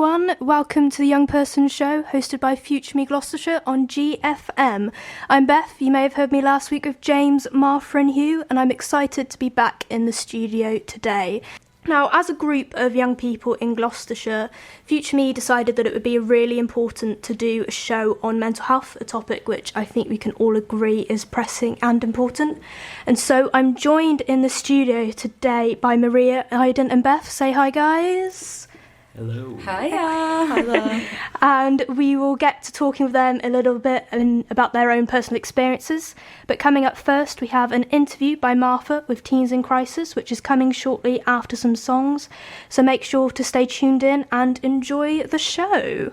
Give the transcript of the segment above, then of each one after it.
everyone, welcome to the Young Person Show, hosted by Future Me Gloucestershire on GFM. I'm Beth, you may have heard me last week with James, Martha and Hugh, and I'm excited to be back in the studio today. Now, as a group of young people in Gloucestershire, Future Me decided that it would be really important to do a show on mental health, a topic which I think we can all agree is pressing and important. And so I'm joined in the studio today by Maria, Aiden and Beth. Say hi, guys. Hello. Hiya. Hello. And we will get to talking with them a little bit about their own personal experiences. But coming up first, we have an interview by Martha with Teens in Crisis, which is coming shortly after some songs. So make sure to stay tuned in and enjoy the show.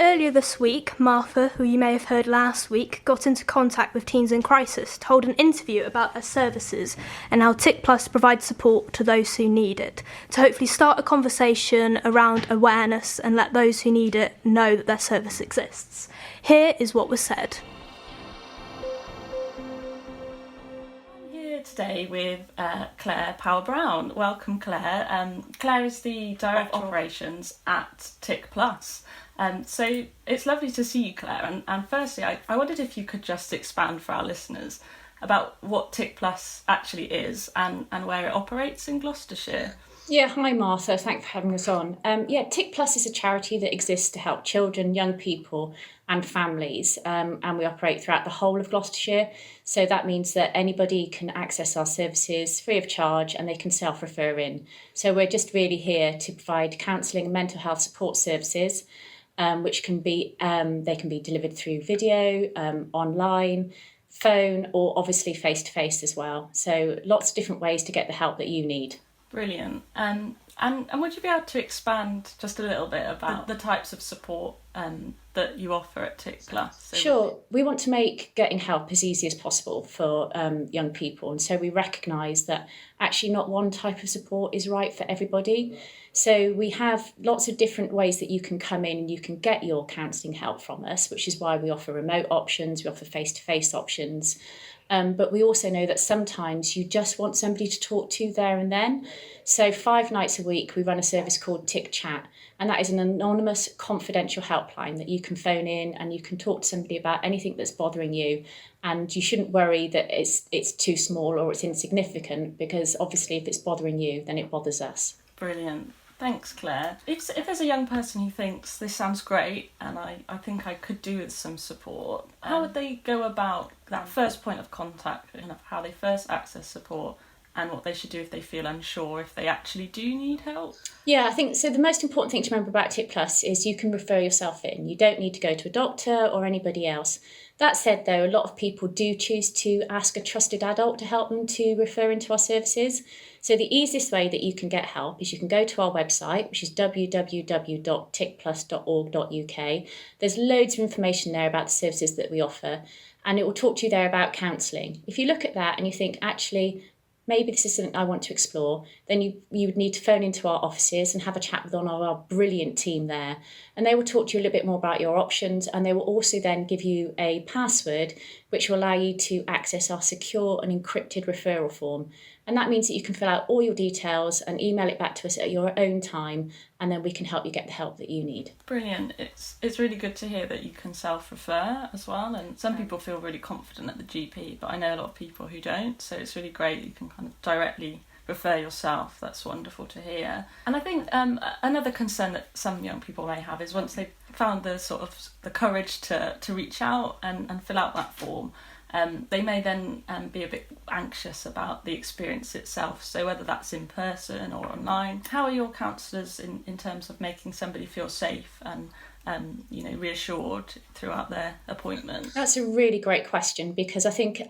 Earlier this week, Martha, who you may have heard last week, got into contact with Teens in Crisis to hold an interview about their services and how Tick Plus provides support to those who need it, to hopefully start a conversation around awareness and let those who need it know that their service exists. Here is what was said. I'm here today with Claire Powell-Brown. Welcome, Claire. Claire is the Director of Operations at Tick Plus. So it's lovely to see you, Claire. And firstly, I wondered if you could just expand for our listeners about what Tick Plus actually is and where it operates in Gloucestershire. Yeah, hi Martha, thanks for having us on. Tick Plus is a charity that exists to help children, young people and families, and we operate throughout the whole of Gloucestershire. So that means that anybody can access our services free of charge and they can self-refer in. So we're just really here to provide counselling and mental health support services, which can be they can be delivered through video, online, phone, or obviously face-to-face as well. So lots of different ways to get the help that you need. Brilliant. And would you be able to expand just a little bit about the types of support that you offer at Tick Plus? Sure. We want to make getting help as easy as possible for young people. And so we recognise that actually not one type of support is right for everybody. So we have lots of different ways that you can come in and you can get your counselling help from us, which is why we offer remote options, we offer face-to-face options. But we also know that sometimes you just want somebody to talk to there and then. So 5 nights a week, we run a service called Tick Chat. And that is an anonymous, confidential helpline that you can phone in and you can talk to somebody about anything that's bothering you. And you shouldn't worry that it's too small or it's insignificant, because obviously if it's bothering you, then it bothers us. Brilliant. Thanks, Claire. If there's a young person who thinks this sounds great and I think I could do with some support, how would they go about that first point of contact, how they first access support and what they should do if they feel unsure, if they actually do need help? Yeah, I think so. The most important thing to remember about Tick Plus is you can refer yourself in. You don't need to go to a doctor or anybody else. That said, though, a lot of people do choose to ask a trusted adult to help them to refer into our services. So the easiest way that you can get help is you can go to our website, which is www.tickplus.org.uk. There's loads of information there about the services that we offer, and it will talk to you there about counselling. If you look at that and you think, actually, maybe this is something I want to explore, then you would need to phone into our offices and have a chat with one of our brilliant team there. And they will talk to you a little bit more about your options, and they will also then give you a password which will allow you to access our secure and encrypted referral form. And that means that you can fill out all your details and email it back to us at your own time, and then we can help you get the help that you need. Brilliant. It's really good to hear that you can self-refer as well, and some people feel really confident at the GP, but I know a lot of people who don't, so it's really great you can kind of directly refer yourself. That's wonderful to hear. And I think another concern that some young people may have is once they've found the courage to reach out and fill out that form, they may then be a bit anxious about the experience itself. So whether that's in person or online, how are your counsellors in terms of making somebody feel safe and reassured throughout their appointment? That's a really great question, because I think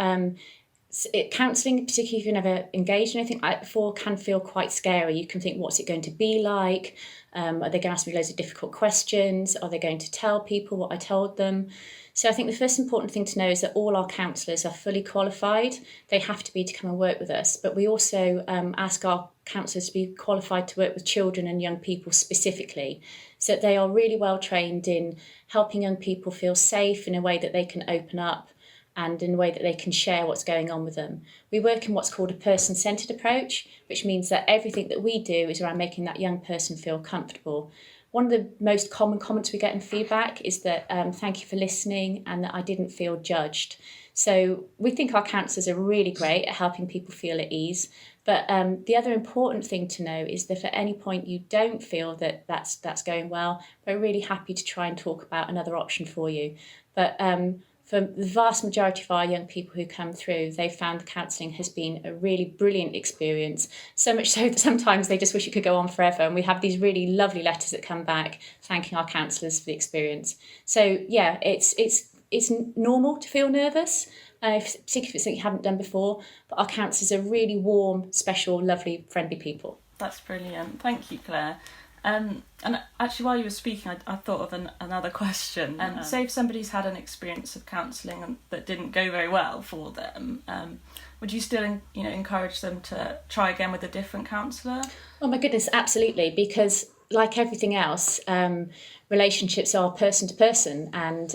counselling, particularly if you've never engaged in anything like that before, can feel quite scary. You can think, what's it going to be like? Are they going to ask me loads of difficult questions? Are they going to tell people what I told them? So I think the first important thing to know is that all our counsellors are fully qualified. They have to be to come and work with us. But we also ask our counsellors to be qualified to work with children and young people specifically, so that they are really well trained in helping young people feel safe in a way that they can open up and in a way that they can share what's going on with them. We work in what's called a person-centred approach, which means that everything that we do is around making that young person feel comfortable. One of the most common comments we get in feedback is that thank you for listening and that I didn't feel judged. So we think our counsellors are really great at helping people feel at ease. But the other important thing to know is that if at any point you don't feel that that's going well, we're really happy to try and talk about another option for you. But for the vast majority of our young people who come through, they've found the counselling has been a really brilliant experience, so much so that sometimes they just wish it could go on forever. And we have these really lovely letters that come back thanking our counsellors for the experience. So yeah, it's normal to feel nervous, particularly if it's something you haven't done before, but our counsellors are really warm, special, lovely, friendly people. That's brilliant. Thank you, Claire. And actually, while you were speaking, I thought of another question. Say if somebody's had an experience of counselling that didn't go very well for them, would you still, encourage them to try again with a different counsellor? Oh my goodness, absolutely. Because like everything else, relationships are person to person, and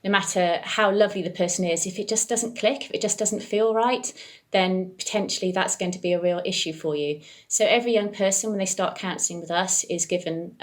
no matter how lovely the person is, if it just doesn't click, if it just doesn't feel right, then potentially that's going to be a real issue for you. So every young person, when they start counselling with us, is given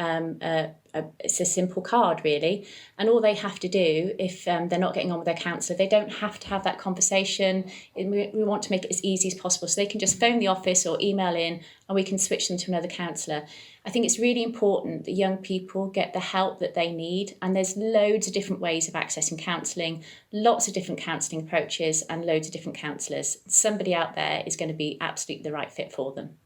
it's a simple card, really. And all they have to do, if they're not getting on with their counsellor, they don't have to have that conversation. We want to make it as easy as possible. So they can just phone the office or email in, and we can switch them to another counsellor. I think it's really important that young people get the help that they need. And there's loads of different ways of accessing counselling, lots of different counselling approaches and loads of different counsellors. Somebody out there is going to be absolutely the right fit for them.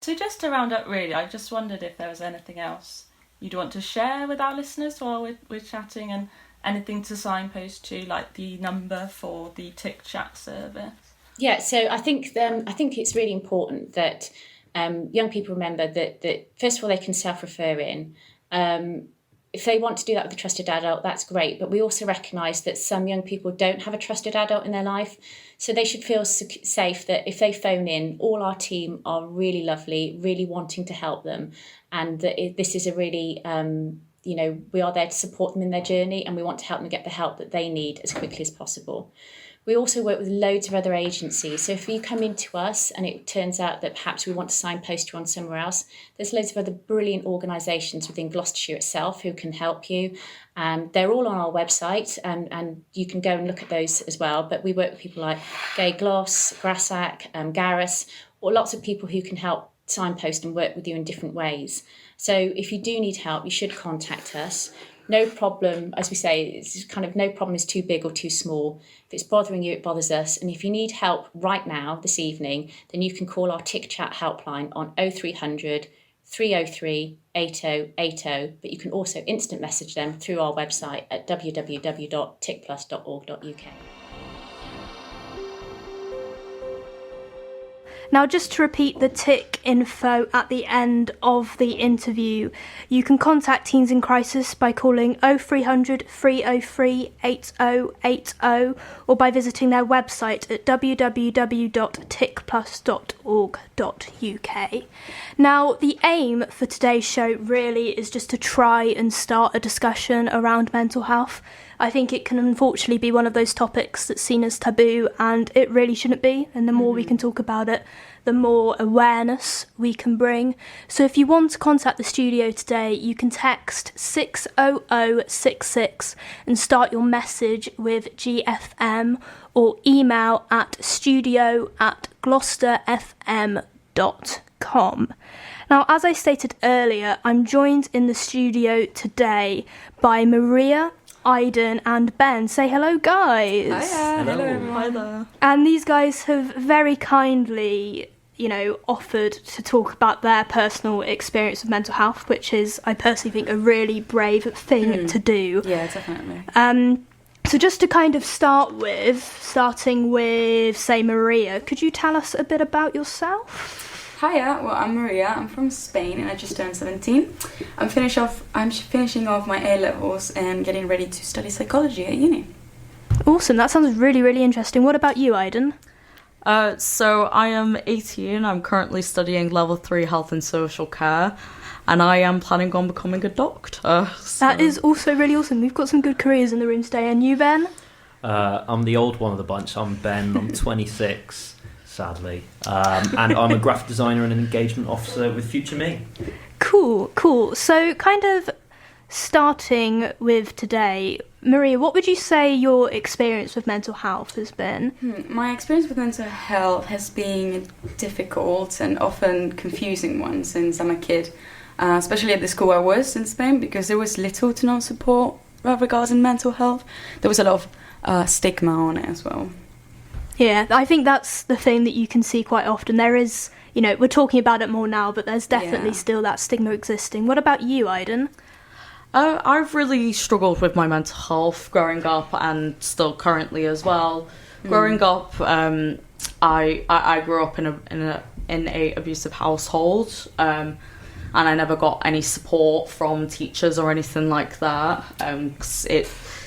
So just to round up, really, I just wondered if there was anything else you'd want to share with our listeners while we're chatting, and anything to signpost to, like the number for the Tick Chat service. Yeah, so I think it's really important that young people remember that first of all they can self-refer in. If they want to do that with a trusted adult, that's great. But we also recognise that some young people don't have a trusted adult in their life. So they should feel safe that if they phone in, all our team are really lovely, really wanting to help them. And that this is a really, we are there to support them in their journey, and we want to help them get the help that they need as quickly as possible. We also work with loads of other agencies. So if you come into us and it turns out that perhaps we want to signpost you on somewhere else, there's loads of other brilliant organisations within Gloucestershire itself who can help you. They're all on our website, and you can go and look at those as well. But we work with people like Gay Gloss, Grassack, Garris, or lots of people who can help signpost and work with you in different ways. So if you do need help, you should contact us. No problem, as we say, it's kind of no problem is too big or too small. If it's bothering you, it bothers us. And if you need help right now, this evening, then you can call our Tick Chat helpline on 0300 303 8080. But you can also instant message them through our website at www.tickplus.org.uk. Now, just to repeat the Tick info at the end of the interview, you can contact Teens in Crisis by calling 0300 303 8080 or by visiting their website at www.tickplus.org.uk. Now, the aim for today's show really is just to try and start a discussion around mental health. I think it can unfortunately be one of those topics that's seen as taboo, and it really shouldn't be. And the more we can talk about it, the more awareness we can bring. So if you want to contact the studio today, you can text 60066 and start your message with GFM, or email at studio@gloucesterfm.com. Now, as I stated earlier, I'm joined in the studio today by Maria, Aiden and Ben. Say hello, guys. Hiya. Hello everyone. Hi there. And these guys have very kindly, offered to talk about their personal experience with mental health, which is, I personally think, a really brave thing to do. Yeah, definitely. So just to kind of starting with, say, Maria, could you tell us a bit about yourself? Hiya, well, I'm Maria. I'm from Spain and I just turned 17. I'm finishing off my A-levels and getting ready to study psychology at uni. Awesome, that sounds really, really interesting. What about you, Aiden? So I am 18. I'm currently studying level 3 health and social care, and I am planning on becoming a doctor. So. That is also really awesome. We've got some good careers in the room today. And you, Ben? I'm the old one of the bunch. I'm Ben. I'm 26, sadly, and I'm a graphic designer and an engagement officer with Future Me. Cool. So, kind of starting with today, Maria, what would you say your experience with mental health has been? My experience with mental health has been a difficult and often confusing one since I'm a kid, especially at the school I was in Spain, because there was little to no support regarding mental health. There was a lot of stigma on it as well. Yeah, I think that's the thing that you can see quite often. There is, we're talking about it more now, but there's definitely still that stigma existing. What about you, Aiden? I've really struggled with my mental health growing up and still currently as well. Growing up, I grew up in a abusive household, and I never got any support from teachers or anything like that.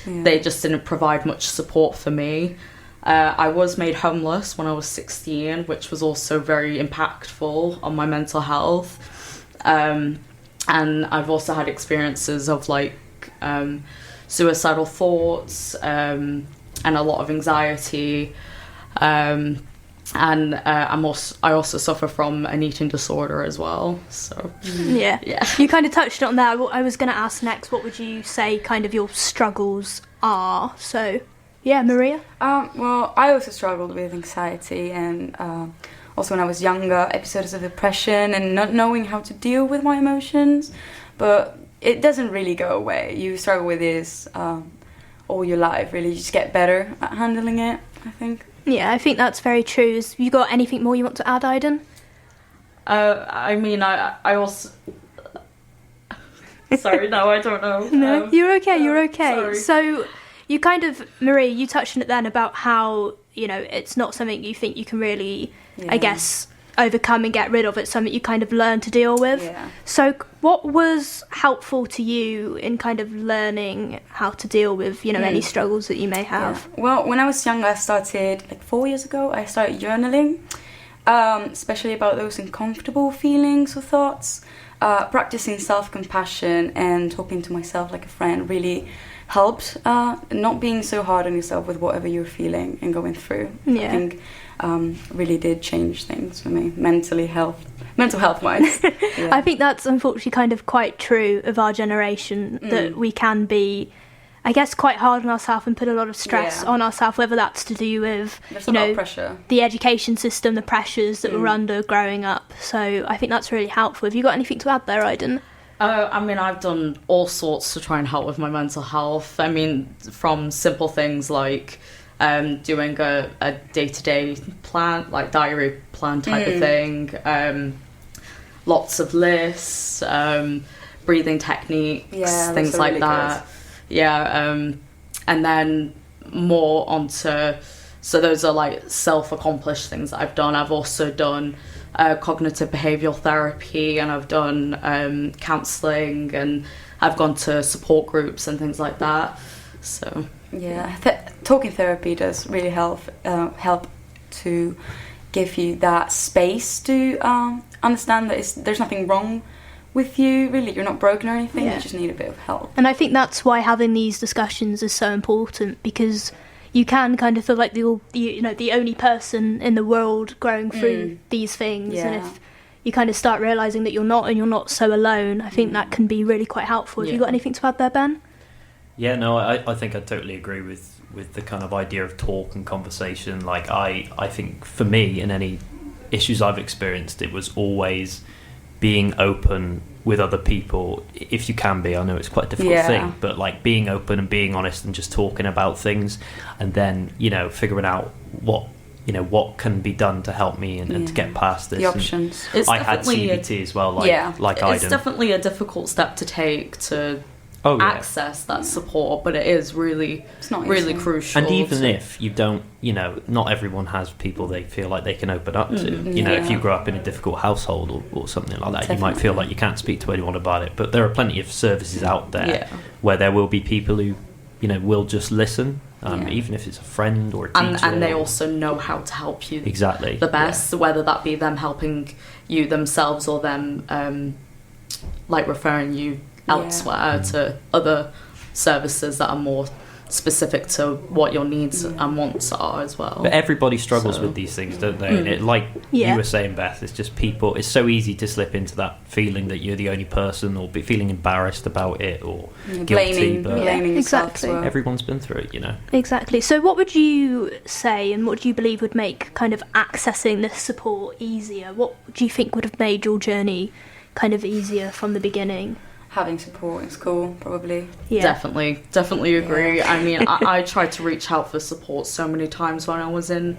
They just didn't provide much support for me. I was made homeless when I was 16, which was also very impactful on my mental health. And I've also had experiences of suicidal thoughts and a lot of anxiety. And I also suffer from an eating disorder as well. So yeah. You kind of touched on that. I was going to ask next, what would you say kind of your struggles are? So yeah, Maria. Well, I also struggled with anxiety and also when I was younger, episodes of depression and not knowing how to deal with my emotions. But it doesn't really go away. You struggle with this all your life, really. You just get better at handling it, I think. Yeah, I think that's very true. Have you got anything more you want to add, Aiden? I also... Sorry, no, I don't know. No, you're okay. Sorry. So you kind of, Maria, you touched on it then about how, it's not something you think you can really, I guess, overcome and get rid of. It's something you kind of learn to deal with. Yeah. So what was helpful to you in kind of learning how to deal with, any struggles that you may have? Yeah. Well, when I was younger, I started, 4 years ago, I started journaling, especially about those uncomfortable feelings or thoughts. Practicing self-compassion and talking to myself like a friend really helped, not being so hard on yourself with whatever you're feeling and going through. Yeah. I think really did change things for me, mental health wise. Yeah. I think that's unfortunately kind of quite true of our generation, that we can be, I guess, quite hard on ourselves and put a lot of stress on ourselves, whether that's to do with, There's a lot of pressure. The education system, the pressures that we're under growing up. So I think that's really helpful. Have you got anything to add there, Aiden? I've done all sorts to try and help with my mental health. From simple things like doing a day-to-day plan, like diary plan type of thing, lots of lists, breathing techniques, things like really that. Good. Yeah, and then more onto, so those are self-accomplished things that I've done. I've also done cognitive behavioural therapy, and I've done counselling, and I've gone to support groups and things like that. So yeah, talking therapy does really help to give you that space to understand that there's nothing wrong with you, really. You're not broken or anything. You just need a bit of help. And I think that's why having these discussions is so important, because you can kind of feel like the only person in the world going through these things. And if you kind of start realising that you're not, and you're not so alone, I think that can be really quite helpful. Have you got anything to add there, Ben? Yeah, no, I think I totally agree with the kind of idea of talk and conversation. I think for me, in any issues I've experienced, it was always being open with other people, if you can be. I know it's quite a difficult thing, but being open and being honest and just talking about things, and then figuring out what can be done to help me and to get past this. The options. I had CBT as well, like Aiden. It's definitely a difficult step to take to access that support, but it is really, it's not really easy. crucial. And even if you don't, not everyone has people they feel like they can open up to. If you grow up in a difficult household or something like that, definitely. You might feel like you can't speak to anyone about it. But there are plenty of services out there where there will be people who, will just listen, even if it's a friend or a teacher. And they also know how to help you the best, whether that be them helping you themselves or them referring you elsewhere to other services that are more specific to what your needs and wants are as well. But everybody struggles with these things, don't they? And like you were saying, Beth, it's just people, it's so easy to slip into that feeling that you're the only person, or be feeling embarrassed about it, or guilty. Blaming yourself as well. Everyone's been through it, you know. Exactly. So what would you say, and what do you believe would make kind of accessing this support easier? What do you think would have made your journey kind of easier from the beginning? Having support in school, probably. Yeah. Definitely agree. I mean, I tried to reach out for support so many times when I was in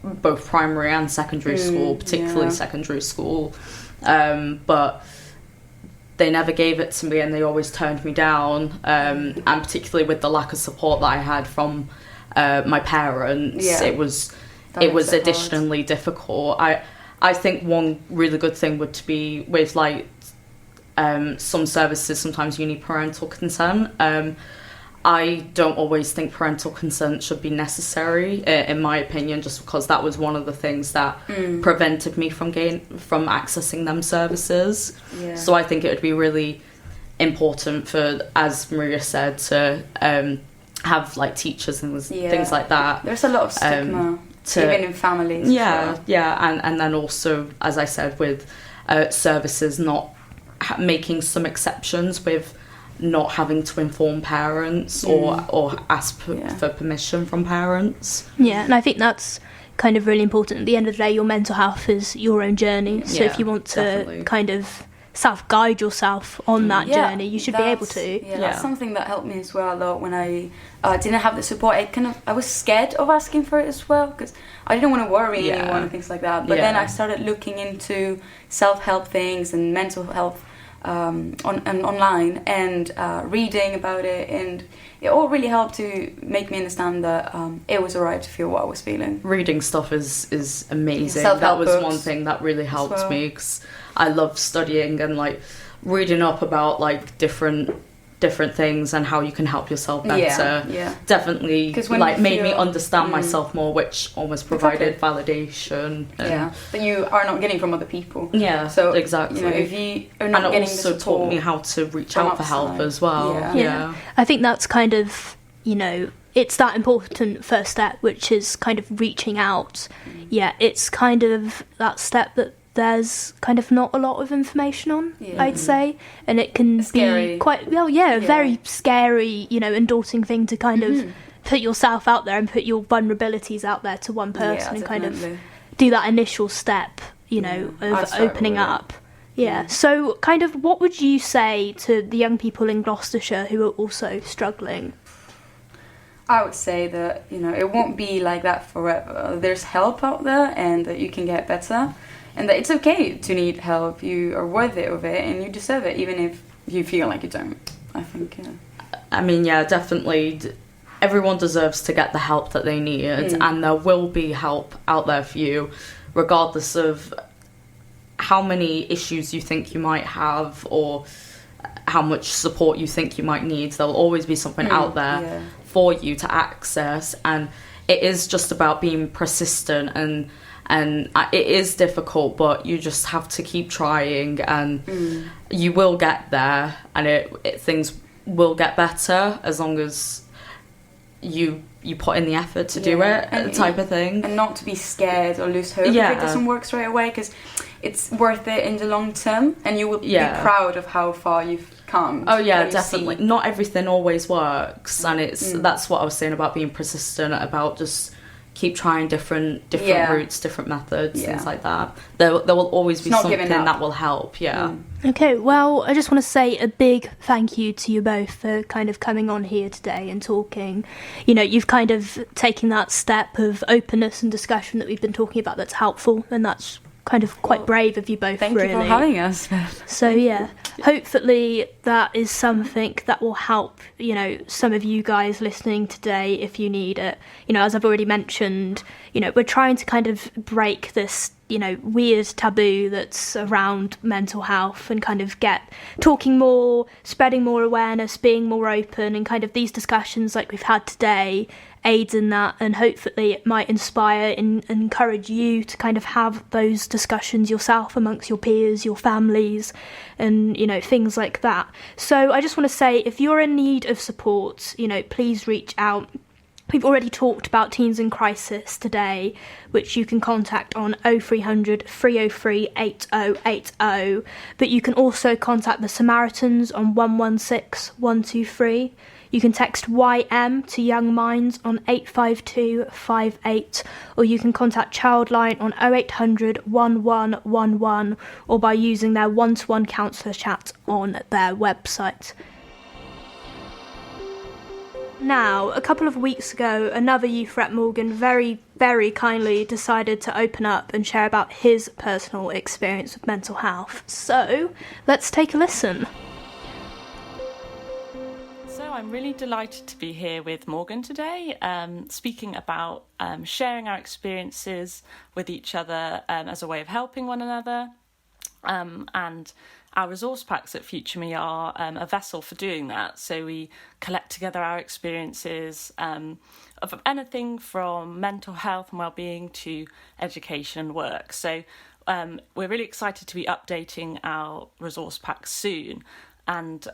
both primary and secondary school, particularly secondary school, but they never gave it to me, and they always turned me down, and particularly with the lack of support that I had from my parents, it was additionally difficult. I think one really good thing would be with like some services, sometimes you need parental consent. I don't always think parental consent should be necessary, in my opinion, just because that was one of the things that prevented me from accessing them services. Yeah. So I think it would be really important for, as Maria said, to have like teachers and things like that. There's a lot of stigma, even in families. And then also, as I said, with services not making some exceptions with not having to inform parents or ask for permission from parents. Yeah, and I think that's kind of really important. At the end of the day, your mental health is your own journey. So if you want to kind of self-guide yourself on that journey, you should be able to. Yeah, that's something that helped me as well a lot when I didn't have the support. I was scared of asking for it as well, because I didn't want to worry anyone and things like that. But then I started looking into self-help things and mental health online and reading about it, and it all really helped to make me understand that it was alright to feel what I was feeling. Reading stuff is amazing. Self-help that was books one thing that really helped me, because I love studying and like reading up about like different things and how you can help yourself better. Definitely like made me understand myself more, which almost provided validation. That you are not getting from other people. So exactly. You know, if you are not and getting it also the support taught me how to reach out for help as well. I think that's kind of, you know, it's that important first step, which is kind of reaching out. It's kind of that step that there's kind of not a lot of information on, I'd say, and it can be quite very scary, you know, and daunting thing to kind of put yourself out there and put your vulnerabilities out there to one person and kind of do that initial step, you know, of opening up. So kind of what would you say to the young people in Gloucestershire who are also struggling? I would say that, you know, it won't be like that forever. There's help out there, and that you can get better. And that it's okay to need help. You are worthy of it, and you deserve it, even if you feel like you don't. I think. I mean, definitely. Everyone deserves to get the help that they need, and there will be help out there for you, regardless of how many issues you think you might have or how much support you think you might need. There will always be something out there for you to access, and it is just about being persistent and it is difficult, but you just have to keep trying, and you will get there, and things will get better as long as you put in the effort to do it, type of thing. And not to be scared or lose hope if it doesn't work straight away, because it's worth it in the long term, and you will be proud of how far you've come. Oh yeah, definitely. Not everything always works, and that's what I was saying about being persistent, about just keep trying different routes, different methods, things like that. There will always be something that will help. Okay, well, I just want to say a big thank you to you both for kind of coming on here today and talking. You know, you've kind of taken that step of openness and discussion that we've been talking about that's helpful, and that's kind of quite brave of you both. Thank you for having us. So hopefully that is something that will help, you know, some of you guys listening today if you need it. You know, as I've already mentioned, you know, we're trying to kind of break this, you know, weird taboo that's around mental health and kind of get talking more, spreading more awareness, being more open, and kind of these discussions like we've had today aids in that, and hopefully it might inspire and encourage you to kind of have those discussions yourself amongst your peers, your families, and things like that. So I just want to say, if you're in need of support, please reach out. We've already talked about Teens in Crisis today, which you can contact on 0300 303 8080, but you can also contact the Samaritans on 116 123. You can text YM to Young Minds on 85258, or you can contact Childline on 0800 1111, or by using their one-to-one counsellor chat on their website. Now, a couple of weeks ago, another youth rep, Morgan, very, very kindly decided to open up and share about his personal experience with mental health. So, let's take a listen. So I'm really delighted to be here with Morgan today, speaking about sharing our experiences with each other as a way of helping one another. And our resource packs at Future Me are a vessel for doing that. So we collect together our experiences of anything from mental health and wellbeing to education and work. So we're really excited to be updating our resource pack soon. And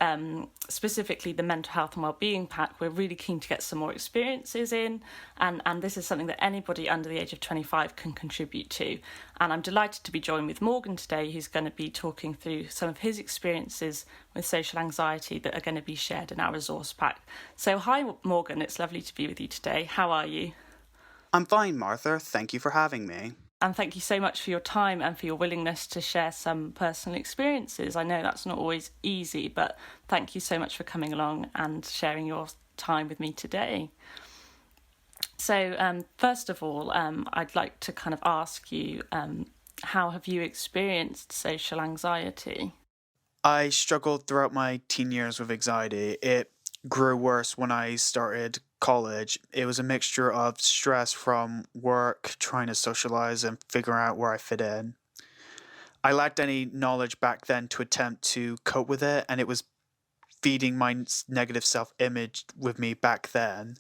specifically the mental health and wellbeing pack, we're really keen to get some more experiences in, and this is something that anybody under the age of 25 can contribute to. And I'm delighted to be joined with Morgan today, who's going to be talking through some of his experiences with social anxiety that are going to be shared in our resource pack. So hi Morgan, it's lovely to be with you today. How are you? I'm fine, Martha. Thank you for having me. And thank you so much for your time and for your willingness to share some personal experiences. I know that's not always easy, but thank you so much for coming along and sharing your time with me today. So first of all, I'd like to kind of ask you, how have you experienced social anxiety? I struggled throughout my teen years with anxiety. It grew worse when I started college. It was a mixture of stress from work, trying to socialize and figuring out where I fit in. I lacked any knowledge back then to attempt to cope with it, and it was feeding my negative self-image with me back then.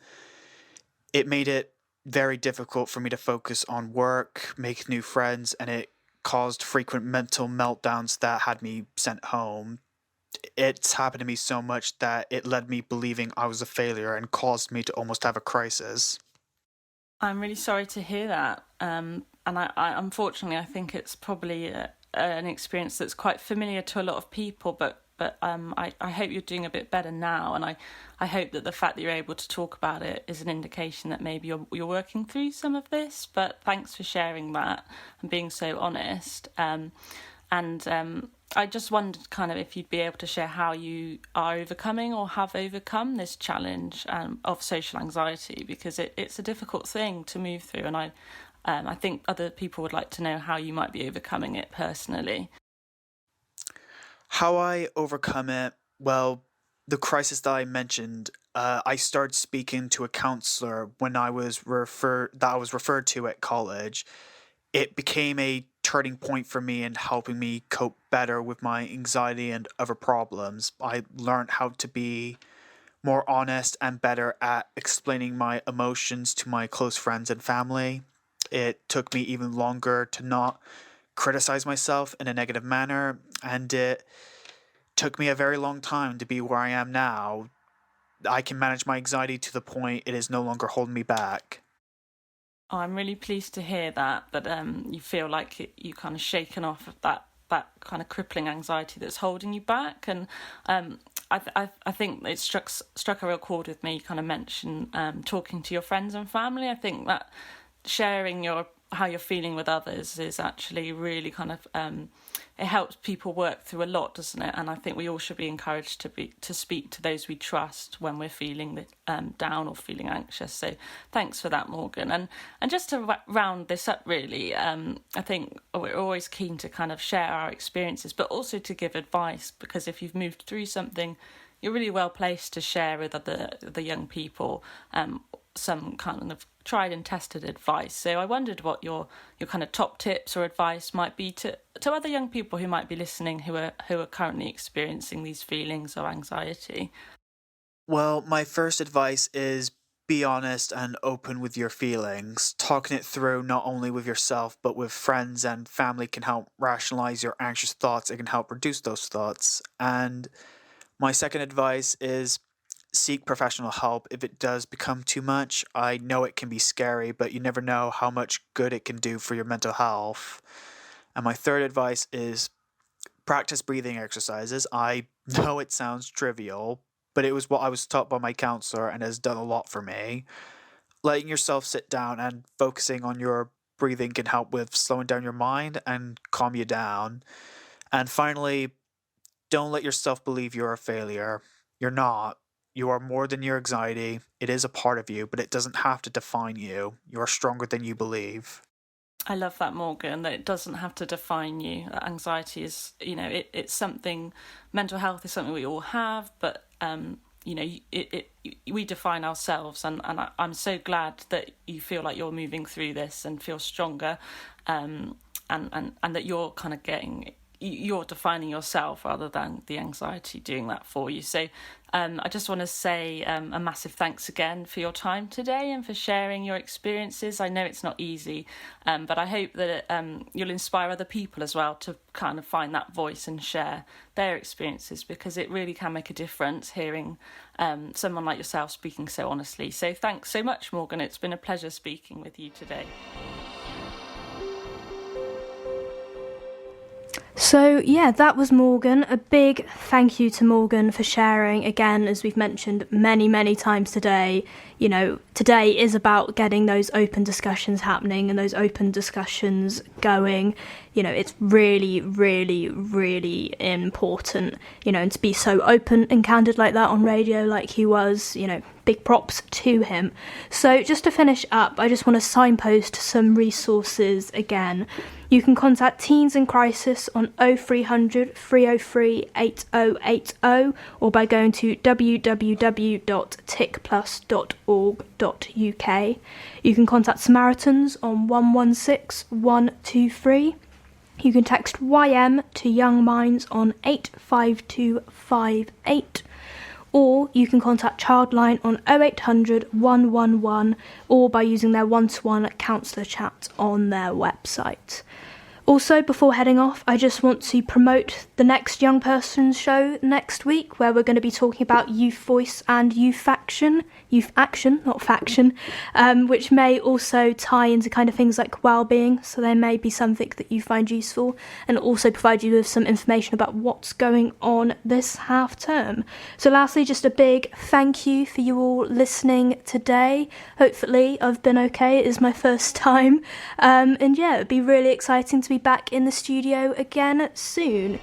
It made it very difficult for me to focus on work, make new friends, and it caused frequent mental meltdowns that had me sent home. It's happened to me so much that it led me believing I was a failure and caused me to almost have a crisis. I'm really sorry to hear that. And I unfortunately, I think it's probably an experience that's quite familiar to a lot of people, but I hope you're doing a bit better now. And I hope that the fact that you're able to talk about it is an indication that maybe you're working through some of this. But thanks for sharing that and being so honest. I just wondered kind of if you'd be able to share how you are overcoming or have overcome this challenge of social anxiety, because it's a difficult thing to move through, and I think other people would like to know how you might be overcoming it personally. How I overcome it? Well, the crisis that I mentioned, I started speaking to a counsellor when I was referred to at college. It became a turning point for me in helping me cope better with my anxiety and other problems. I learned how to be more honest and better at explaining my emotions to my close friends and family. It took me even longer to not criticize myself in a negative manner, and it took me a very long time to be where I am now. I can manage my anxiety to the point it is no longer holding me back. Oh, I'm really pleased to hear that you feel like you kind of shaken off of that kind of crippling anxiety that's holding you back. And I think it struck a real chord with me. You kind of mentioned talking to your friends and family. I think that sharing how you're feeling with others is actually really kind of it helps people work through a lot, doesn't it? And I think we all should be encouraged to speak to those we trust when we're feeling down or feeling anxious. So thanks for that, Morgan. And just to round this up, really, I think we're always keen to kind of share our experiences, but also to give advice, because if you've moved through something, you're really well placed to share with the young people some kind of tried and tested advice. So I wondered what your kind of top tips or advice might be to other young people who might be listening who are currently experiencing these feelings or anxiety. Well, my first advice is be honest and open with your feelings. Talking it through not only with yourself but with friends and family can help rationalize your anxious thoughts. It can help reduce those thoughts. And my second advice is seek professional help if it does become too much. I know it can be scary, but you never know how much good it can do for your mental health. And my third advice is practice breathing exercises. I know it sounds trivial, but it was what I was taught by my counselor and has done a lot for me. Letting yourself sit down and focusing on your breathing can help with slowing down your mind and calm you down. And finally, don't let yourself believe you're a failure. You're not. You are more than your anxiety. It is a part of you, but it doesn't have to define you. You are stronger than you believe. I love that, Morgan, that it doesn't have to define you. That anxiety is, it's something, mental health is something we all have, but, we define ourselves. And I'm so glad that you feel like you're moving through this and feel stronger, and that you're kind of you're defining yourself rather than the anxiety doing that for you. So I just want to say a massive thanks again for your time today and for sharing your experiences. I know it's not easy, but I hope that you'll inspire other people as well to kind of find that voice and share their experiences, because it really can make a difference hearing someone like yourself speaking so honestly. So thanks so much, Morgan. It's been a pleasure speaking with you today. So yeah, that was Morgan. A big thank you to Morgan for sharing. Again, as we've mentioned many times today, today is about getting those open discussions happening and those open discussions going. It's really, really, really important, and to be so open and candid like that on radio like he was, big props to him. So just to finish up, I just want to signpost some resources again. You can contact Teens in Crisis on 0300 303 8080 or by going to www.tickplus.org.uk. You can contact Samaritans on 116 123. You can text YM to Young Minds on 85258. Or you can contact Childline on 0800 111 or by using their one-to-one counsellor chat on their website. Also, before heading off, I just want to promote the next Young Persons show next week, where we're going to be talking about youth voice and youth action, not faction, which may also tie into kind of things like well-being, so there may be something that you find useful, and also provide you with some information about what's going on this half term. So lastly, just a big thank you for you all listening today. Hopefully I've been okay. It is my first time, and yeah, it'd be really exciting to be back in the studio again soon.